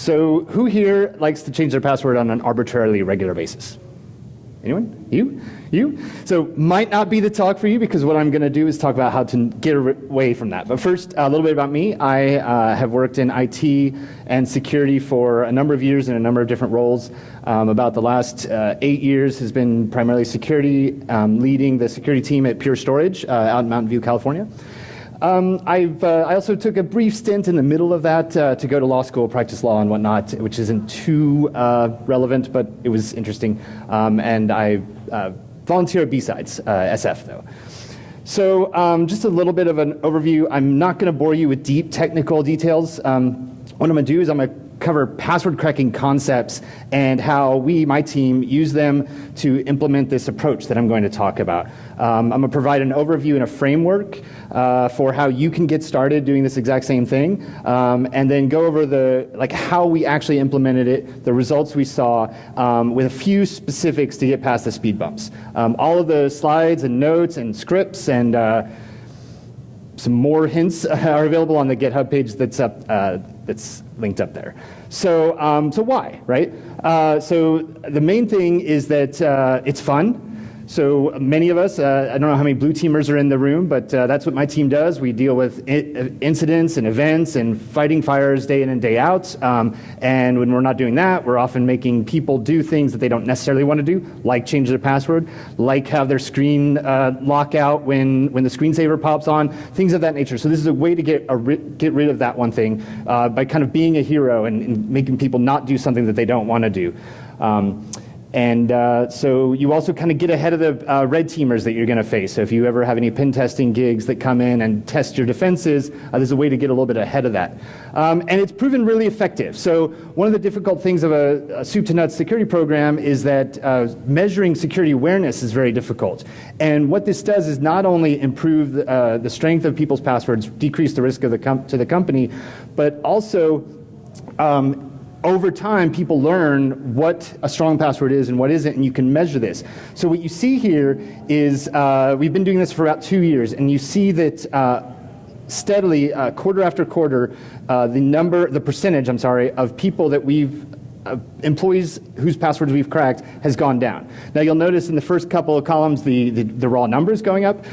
So who here likes to change their password on an arbitrarily regular basis? Anyone? You? So might not be the talk for you, because what I'm going to do is talk about how to get away from that. But first, a little bit about me. I have worked in IT and security for a number of years in a number of different roles. About the last 8 years has been primarily security, leading the security team at Pure Storage out in Mountain View, California. I also took a brief stint in the middle of that to go to law school, practice law and whatnot, which isn't too relevant, but it was interesting. And I volunteer at BSidesLV though. So just a little bit of an overview. I'm not going to bore you with deep technical details. What I'm going to do is I'm going to cover password cracking concepts and how we, my team, use them to implement this approach that I'm going to talk about. I'm going to provide an overview and a framework for how you can get started doing this exact same thing, and then go over how we actually implemented it, the results we saw, with a few specifics to get past the speed bumps. All of the slides and notes and scripts and some more hints are available on the GitHub page that's up, that's linked up there. So, so why, right? So the main thing is that it's fun. So many of us, I don't know how many blue teamers are in the room, but that's what my team does. We deal with incidents and events and fighting fires day in and day out. And when we're not doing that, we're often making people do things that they don't necessarily want to do, like change their password, like have their screen lock out when the screensaver pops on, things of that nature. So this is a way to get rid of that one thing by kind of being a hero and making people not do something that they don't want to do. So you also kind of get ahead of the red teamers that you're going to face. So if you ever have any pen testing gigs that come in and test your defenses, there's a way to get a little bit ahead of that. And it's proven really effective. So one of the difficult things of a soup to nuts security program is that measuring security awareness is very difficult. And what this does is not only improve the strength of people's passwords, decrease the risk of to the company, but also over time, people learn what a strong password is and what isn't, and you can measure this. So what you see here is we've been doing this for about 2 years, and you see that steadily, quarter after quarter, the percentage, of people that employees whose passwords we've cracked has gone down. Now you'll notice in the first couple of columns the raw numbers going up.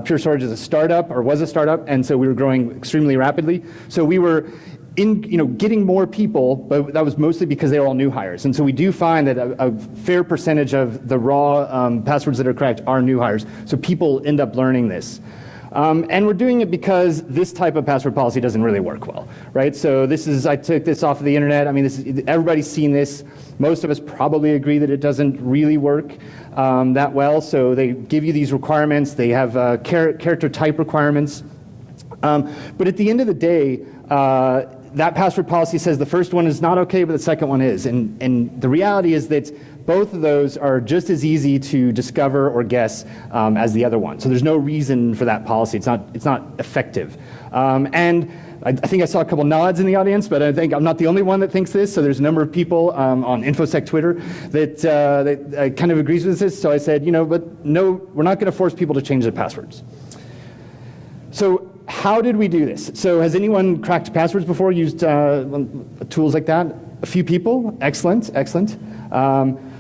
Pure Storage is a startup, or was a startup, and so we were growing extremely rapidly. So we were getting more people, but that was mostly because they were all new hires. And so we do find that a fair percentage of the raw passwords that are cracked are new hires. So people end up learning this. And we're doing it because this type of password policy doesn't really work well, right? So I took this off of the internet. I mean, everybody's seen this. Most of us probably agree that it doesn't really work that well. So they give you these requirements. They have character type requirements. But at the end of the day, that password policy says the first one is not okay, but the second one is. And the reality is that both of those are just as easy to discover or guess as the other one. So there's no reason for that policy. It's not effective. And I think I saw a couple nods in the audience, but I think I'm not the only one that thinks this. So there's a number of people on InfoSec Twitter that kind of agrees with this. So I said, but no, we're not going to force people to change their passwords. So how did we do this? So has anyone cracked passwords before, used tools like that? A few people? Excellent, excellent.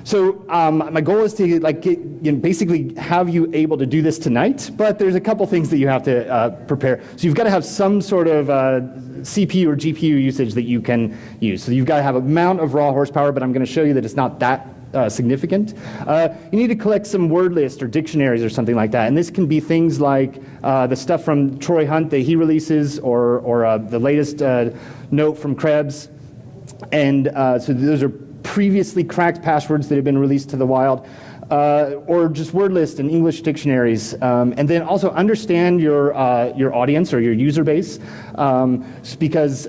So my goal is to basically have you able to do this tonight, but there's a couple things that you have to prepare. So you've got to have some sort of CPU or GPU usage that you can use. So you've got to have an amount of raw horsepower, but I'm going to show you that it's not that significant. You need to collect some word lists or dictionaries or something like that. And this can be things like the stuff from Troy Hunt that he releases, or the latest note from Krebs. And so those are previously cracked passwords that have been released to the wild. Or just word lists and English dictionaries, and then also understand your audience or your user base, because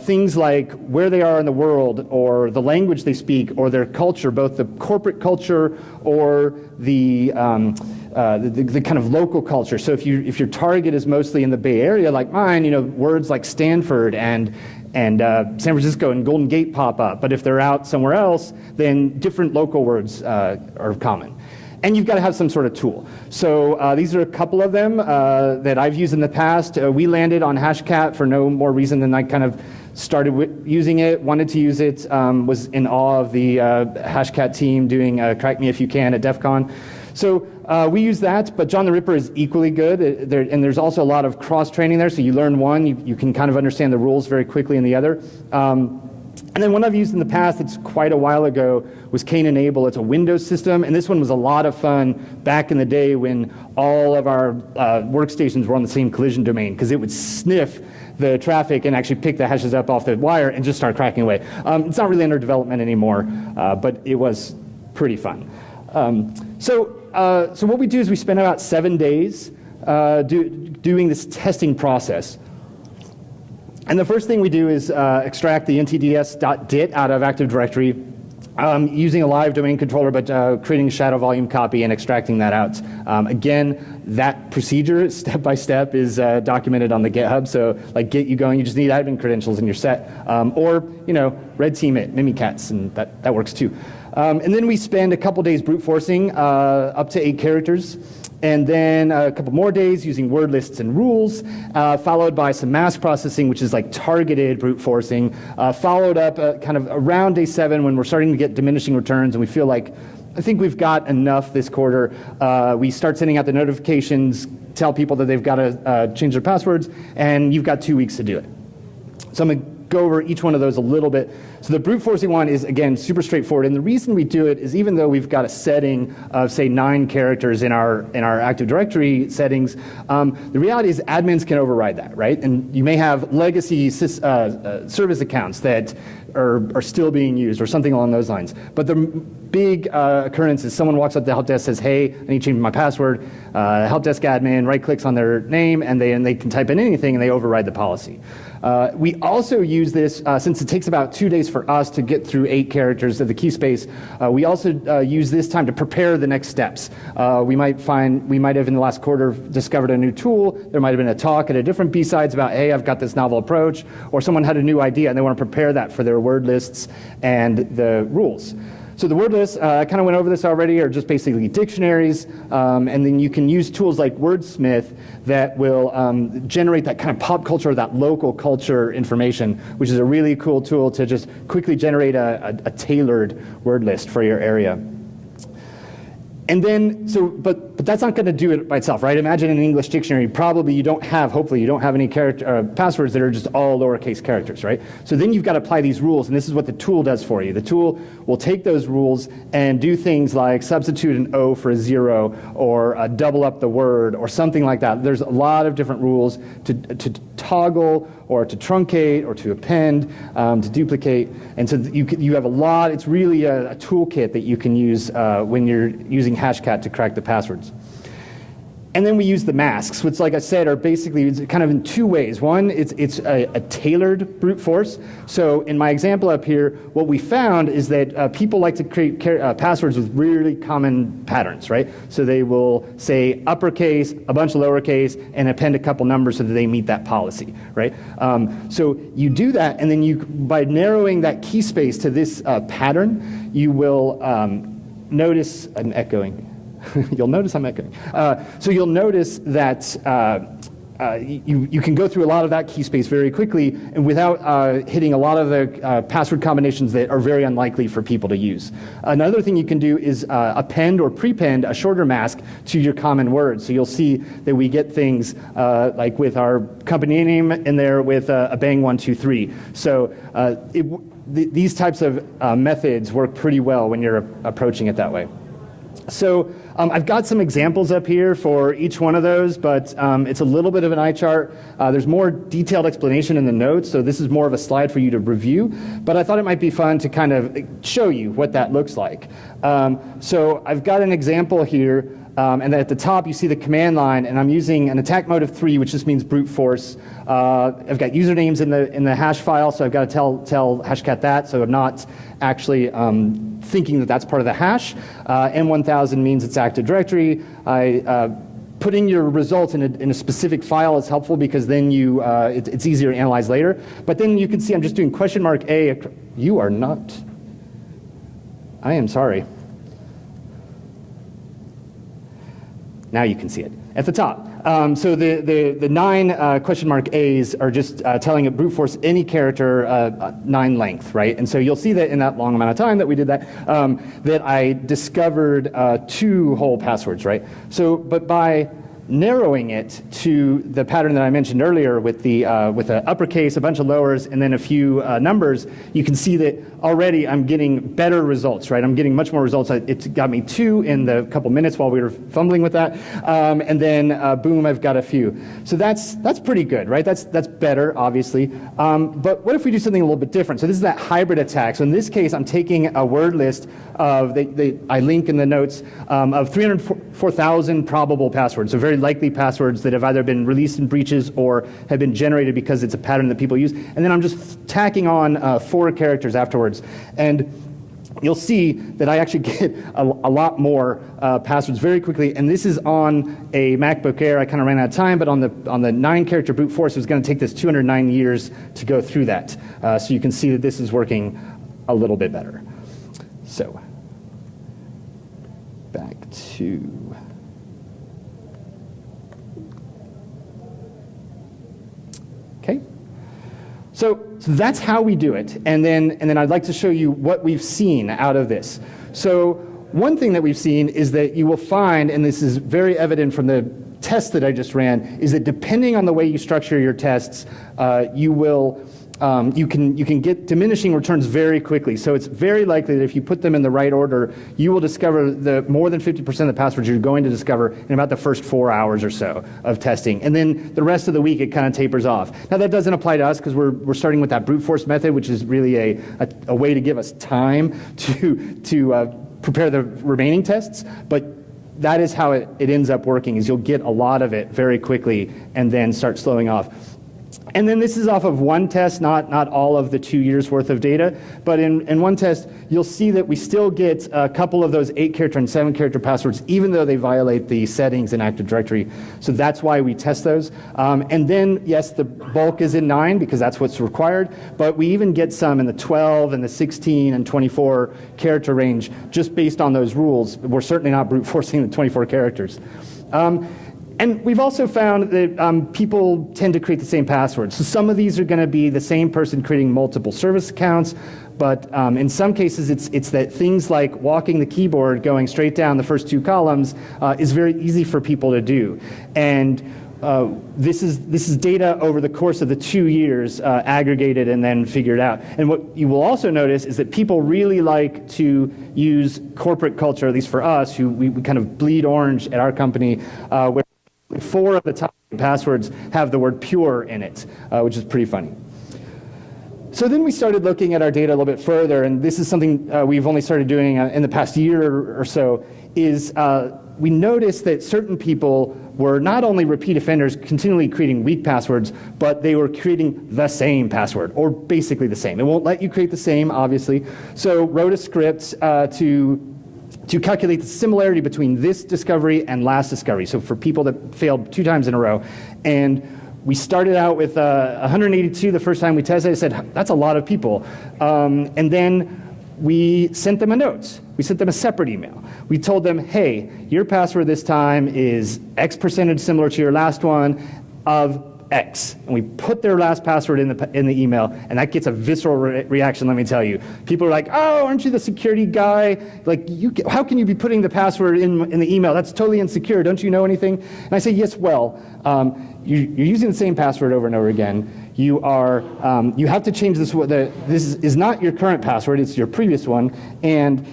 things like where they are in the world, or the language they speak, or their culture, both the corporate culture or the kind of local culture. So if your target is mostly in the Bay Area, like mine, words like Stanford and San Francisco and Golden Gate pop up. But if they're out somewhere else, then different local words are common. And you've got to have some sort of tool. So these are a couple of them that I've used in the past. We landed on Hashcat for no more reason than I kind of started using it, wanted to use it, was in awe of the Hashcat team doing Crack Me If You Can at DEF CON. So we use that, but John the Ripper is equally good, and there's also a lot of cross-training there, so you learn one, you can kind of understand the rules very quickly in the other. And then one I've used in the past, it's quite a while ago, was Cain Enable. It's a Windows system, and this one was a lot of fun back in the day when all of our workstations were on the same collision domain, because it would sniff the traffic and actually pick the hashes up off the wire and just start cracking away. It's not really under development anymore, but it was pretty fun. So what we do is we spend about 7 days doing this testing process. And the first thing we do is extract the ntds.dit out of Active Directory using a live domain controller, but creating a shadow volume copy and extracting that out. Again, that procedure, step by step, is documented on the GitHub. So like get you going, you just need admin credentials and you're set. Or, red team it, Mimikatz, and that works too. And then we spend a couple days brute forcing up to 8 characters. And then a couple more days using word lists and rules, followed by some mask processing, which is like targeted brute forcing, followed up kind of around day 7 when we're starting to get diminishing returns and we feel like, I think we've got enough this quarter. We start sending out the notifications, tell people that they've got to change their passwords, and you've got 2 weeks to do it. So I'm going to go over each one of those a little bit. So the brute forcing one is, again, super straightforward. And the reason we do it is even though we've got a setting of, say, 9 characters in our Active Directory settings, the reality is admins can override that, right? And you may have legacy service accounts that are still being used or something along those lines. But the big occurrence is someone walks up to the help desk, says, hey, I need to change my password. Help desk admin right-clicks on their name, and they can type in anything, and they override the policy. We also use this, since it takes about 2 days for us to get through 8 characters of the key space, we also use this time to prepare the next steps. We might have in the last quarter discovered a new tool. There might have been a talk at a different B-Sides about, hey, I've got this novel approach, or someone had a new idea and they want to prepare that for their word lists and the rules. So the word lists, I kind of went over this already, are just basically dictionaries, and then you can use tools like Wordsmith that will generate that kind of pop culture, that local culture information, which is a really cool tool to just quickly generate a tailored word list for your area. And then, but that's not going to do it by itself, right? Imagine in an English dictionary, probably you don't have, hopefully you don't have any passwords that are just all lowercase characters, right? So then you've got to apply these rules, and this is what the tool does for you. The tool will take those rules and do things like substitute an O for a 0, or double up the word, or something like that. There's a lot of different rules to toggle, or to truncate, or to append, to duplicate. And so you have a lot. It's really a toolkit that you can use when you're using Hashcat to crack the passwords. And then we use the masks, which, like I said, are basically kind of in 2 ways. One, it's a tailored brute force. So in my example up here, what we found is that people like to create passwords with really common patterns, right? So they will say uppercase, a bunch of lowercase, and append a couple numbers so that they meet that policy, right? So you do that, and then by narrowing that key space to this pattern, you will notice, I'm echoing. You'll notice I'm echoing. So you'll notice that you can go through a lot of that key space very quickly and without hitting a lot of the password combinations that are very unlikely for people to use. Another thing you can do is append or prepend a shorter mask to your common words. So you'll see that we get things like with our company name in there with a bang123. So these types of methods work pretty well when you're approaching it that way. So I've got some examples up here for each one of those, but it's a little bit of an eye chart. There's more detailed explanation in the notes, so this is more of a slide for you to review, but I thought it might be fun to kind of show you what that looks like. So I've got an example here, and then at the top you see the command line, and I'm using an attack mode of 3, which just means brute force. I've got usernames in the hash file, so I've got to tell Hashcat that, so I'm not actually thinking that that's part of the hash. M1000 means it's Active Directory. Putting your results in a specific file is helpful because then it's easier to analyze later. But then you can see I'm just doing $A. You are not. I am sorry. Now you can see it at the top. So the 9 question mark A's are just telling it brute force any character 9 length, right? And so you'll see that in that long amount of time that we did that, that I discovered 2 whole passwords, right? So, but by narrowing it to the pattern that I mentioned earlier with the uppercase, a bunch of lowers, and then a few numbers, you can see that already I'm getting better results, right? I'm getting much more results. It's got me 2 in the couple minutes while we were fumbling with that, and then boom, I've got a few. So that's pretty good, right? That's better, obviously. But what if we do something a little bit different? So this is that hybrid attack. So in this case, I'm taking a word list of, I link in the notes, of 304,000 probable passwords, so very likely passwords that have either been released in breaches or have been generated because it's a pattern that people use. And then I'm just tacking on 4 characters afterwards. And you'll see that I actually get a lot more passwords very quickly. And this is on a MacBook Air. I kind of ran out of time, but on the 9-character brute force, it was going to take this 209 years to go through that. So you can see that this is working a little bit better. So back to... Okay, so that's how we do it, and then I'd like to show you what we've seen out of this. So one thing that we've seen is that you will find, and this is very evident from the test that I just ran, is that depending on the way you structure your tests, you can get diminishing returns very quickly. So it's very likely that if you put them in the right order, you will discover more than 50% of the passwords you're going to discover in about the first 4 hours or so of testing. And then the rest of the week, it kind of tapers off. Now that doesn't apply to us because we're starting with that brute force method, which is really a way to give us time to prepare the remaining tests. But that is how it ends up working, is you'll get a lot of it very quickly and then start slowing off. And then this is off of one test, not all of the 2 years worth of data, but in one test, you'll see that we still get a couple of those 8-character and 7-character passwords, even though they violate the settings in Active Directory. So that's why we test those. And then, yes, the bulk is in 9 because that's what's required, but we even get some in the 12 and the 16 and 24 character range just based on those rules. We're certainly not brute forcing the 24 characters. And we've also found that people tend to create the same passwords. So some of these are going to be the same person creating multiple service accounts, but in some cases it's that things like walking the keyboard, going straight down the first 2 columns is very easy for people to do. And this is data over the course of the 2 years aggregated and then figured out. And what you will also notice is that people really like to use corporate culture, at least for us, who we kind of bleed orange at our company, where 4 of the top passwords have the word pure in it, which is pretty funny. So then we started looking at our data a little bit further, and this is something we've only started doing in the past year or so, is we noticed that certain people were not only repeat offenders continually creating weak passwords, but they were creating the same password, or basically the same. It won't let you create the same, obviously. So wrote a script to calculate the similarity between this discovery and last discovery. So for people that failed 2 times in a row. And we started out with 182 the first time we tested. I said, that's a lot of people. And then we sent them a note. We sent them a separate email. We told them, hey, your password this time is X percentage similar to your last one of X, and we put their last password in the email, and that gets a visceral reaction, let me tell you. People are like, oh, aren't you the security guy? Like, how can you be putting the password in the email? That's totally insecure. Don't you know anything? And I say, yes, well, you're using the same password over and over again. You have to change this. This is not your current password, it's your previous one, and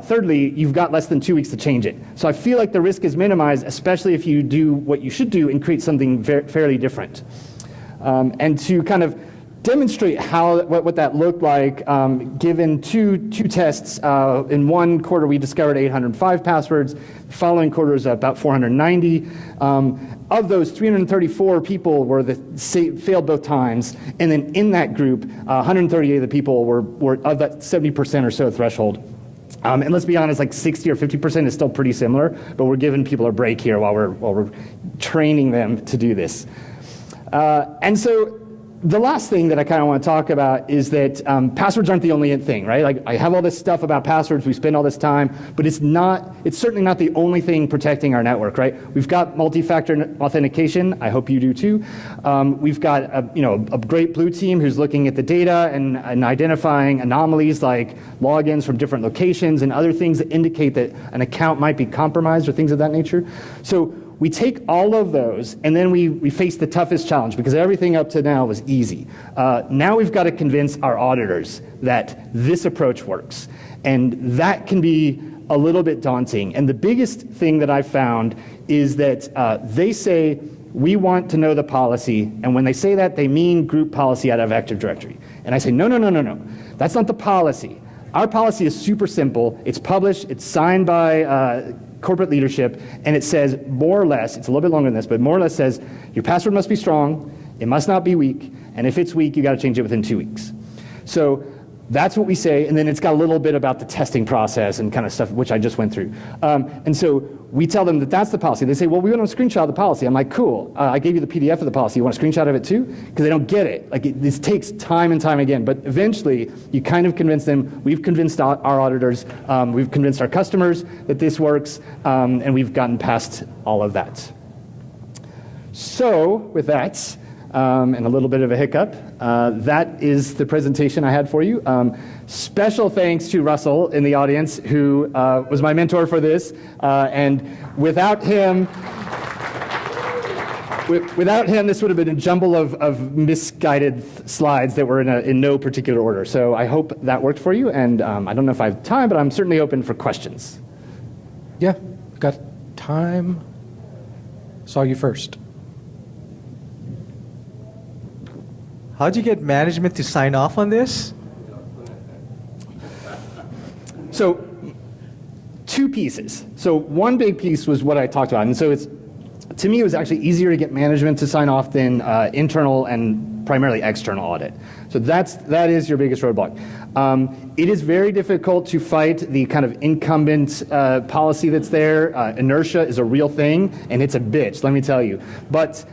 thirdly, you've got less than 2 weeks to change it. So I feel like the risk is minimized, especially if you do what you should do and create something fairly different. And to kind of demonstrate what that looked like, given two tests, in one quarter we discovered 805 passwords, the following quarter is about 490. Of those, 334 people failed both times, and then in that group, 138 of the people were of that 70% or so threshold. And let's be honest, like 60 or 50% is still pretty similar, but we're giving people a break here while we're training them to do this. And so the last thing that I kind of want to talk about is that passwords aren't the only thing, right? Like, I have all this stuff about passwords, we spend all this time, but it's certainly not the only thing protecting our network, right? We've got multi-factor authentication. I hope you do too. We've got a great blue team who's looking at the data and identifying anomalies like logins from different locations and other things that indicate that an account might be compromised or things of that nature. So we take all of those, and then we face the toughest challenge, because everything up to now was easy. Now we've got to convince our auditors that this approach works. And that can be a little bit daunting. And the biggest thing that I've found is that they say, we want to know the policy, and when they say that, they mean group policy out of Active Directory. And I say, no, no, no, no, no. That's not the policy. Our policy is super simple. It's published, it's signed by corporate leadership, and it says more or less, it's a little bit longer than this, but more or less says your password must be strong, it must not be weak, and if it's weak, you got to change it within 2 weeks. So that's what we say, and then it's got a little bit about the testing process and kind of stuff, which I just went through. And so we tell them that that's the policy. They say, well, we want to screenshot the policy. I'm like, cool, I gave you the PDF of the policy. You want a screenshot of it too? Because they don't get it. Like, this takes time and time again, but eventually you kind of convince them. We've convinced our auditors, we've convinced our customers that this works, and we've gotten past all of that. So with that, and a little bit of a hiccup, that is the presentation I had for you. Special thanks to Russell in the audience, who was my mentor for this, and without him, this would have been a jumble of misguided slides that were in no particular order. So I hope that worked for you, and I don't know if I have time, but I'm certainly open for questions. Yeah, got time. Saw you first. How'd you get management to sign off on this? So, two pieces. So one big piece was what I talked about. And so to me, it was actually easier to get management to sign off than internal and primarily external audit. So that is your biggest roadblock. It is very difficult to fight the kind of incumbent policy that's there. Inertia is a real thing, and it's a bitch, let me tell you. But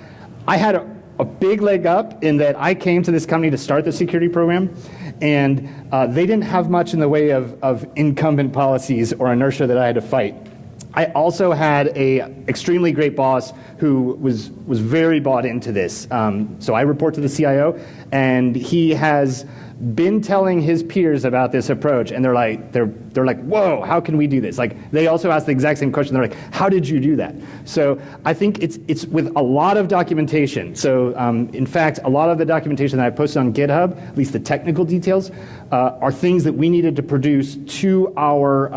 I had a big leg up in that I came to this company to start the security program, and they didn't have much in the way of incumbent policies or inertia that I had to fight. I also had an extremely great boss who was very bought into this. So I report to the CIO, and he has been telling his peers about this approach, and they're like, whoa, how can we do this? Like, they also ask the exact same question. They're like, how did you do that? So I think it's with a lot of documentation. So in fact, a lot of the documentation that I posted on GitHub, at least the technical details, are things that we needed to produce to our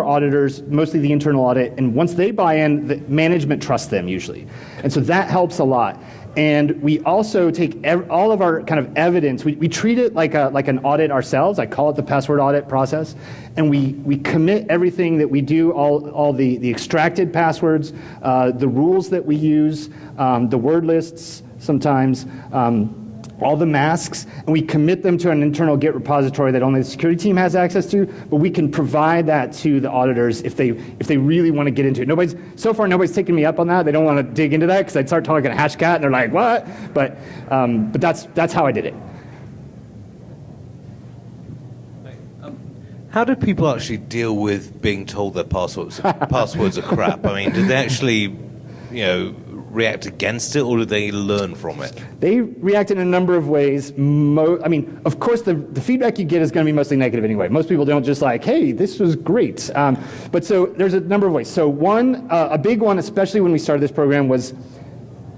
auditors, mostly the internal audit, and once they buy in, the management trusts them usually. And so that helps a lot. And we also take all of our kind of evidence, we treat it like an audit ourselves. I call it the password audit process. And we commit everything that we do, all the extracted passwords, the rules that we use, the word lists sometimes, all the masks, and we commit them to an internal Git repository that only the security team has access to, but we can provide that to the auditors if they really want to get into it. So far nobody's taken me up on that. They don't want to dig into that because I'd start talking hashcat and they're like, what? But that's how I did it. How do people actually deal with being told their passwords are crap? I mean, do they actually, react against it, or do they learn from it? They react in a number of ways. I mean, of course, the feedback you get is going to be mostly negative anyway. Most people don't just like, hey, this was great. But so there's a number of ways. So one, a big one, especially when we started this program, was,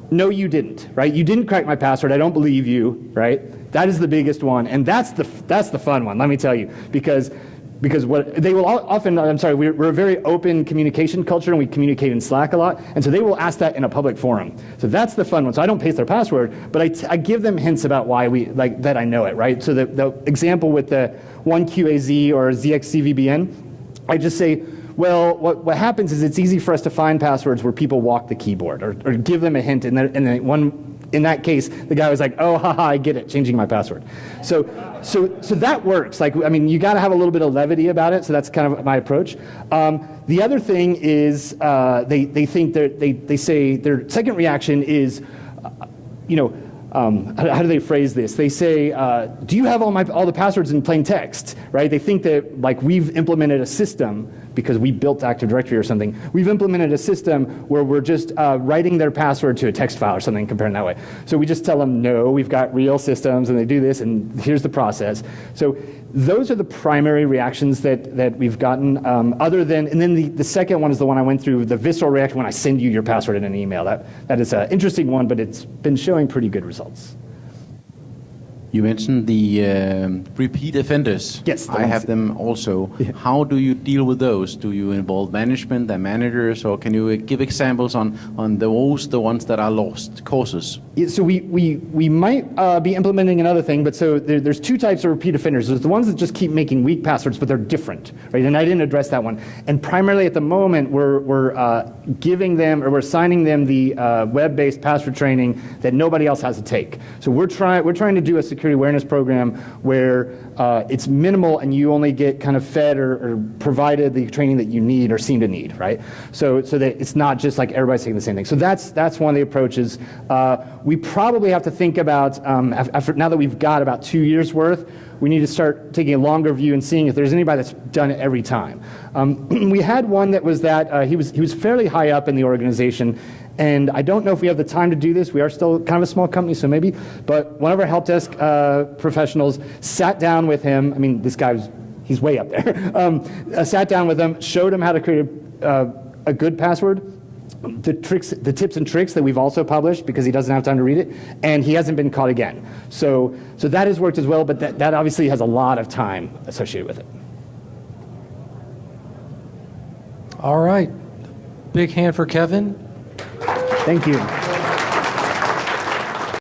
no, you didn't, right? You didn't crack my password. I don't believe you, right? That is the biggest one, and that's the fun one, let me tell you, because what they will often, we're a very open communication culture, and we communicate in Slack a lot, and so they will ask that in a public forum. So that's the fun one. So I don't paste their password, but I give them hints about why that I know it, right? So the example with the 1QAZ or ZXCVBN, I just say, well, what happens is it's easy for us to find passwords where people walk the keyboard, or give them a hint, and then in that case, the guy was like, oh, haha, I get it, changing my password. So that works. Like, I mean, you got to have a little bit of levity about it, so that's kind of my approach. The other thing is they think that they say their second reaction is, how do they phrase this? They say, do you have all the passwords in plain text, right? They think that like we've implemented a system because we built Active Directory or something. We've implemented a system where we're just writing their password to a text file or something, comparing that way. So we just tell them, no, we've got real systems and they do this and here's the process. So those are the primary reactions that we've gotten. Other than, and then the second one is the one I went through, the visceral reaction when I send you your password in an email. That is an interesting one, but it's been showing pretty good results. You mentioned the repeat offenders. Yes. I have them also. Yeah. How do you deal with those? Do you involve management and managers, or can you give examples on the ones that are lost causes? Yeah, so we might be implementing another thing, but so there's two types of repeat offenders. There's the ones that just keep making weak passwords, but they're different, right? And I didn't address that one. And primarily at the moment, we're giving them, or we're assigning them the web-based password training that nobody else has to take. So we're trying to do a security awareness program where it's minimal and you only get kind of fed or provided the training that you need or seem to need, right? So that it's not just like everybody's taking the same thing. So that's one of the approaches. We probably have to think about, now that we've got about 2 years worth, we need to start taking a longer view and seeing if there's anybody that's done it every time. We had one that was that he was fairly high up in the organization, and I don't know if we have the time to do this. We are still kind of a small company, so maybe. But one of our help desk professionals sat down with him. I mean, this guy he's way up there. Sat down with him, showed him how to create a good password, the tips and tricks that we've also published because he doesn't have time to read it, and he hasn't been caught again. So that has worked as well, but that obviously has a lot of time associated with it. All right. Big hand for Kevin. Thank you.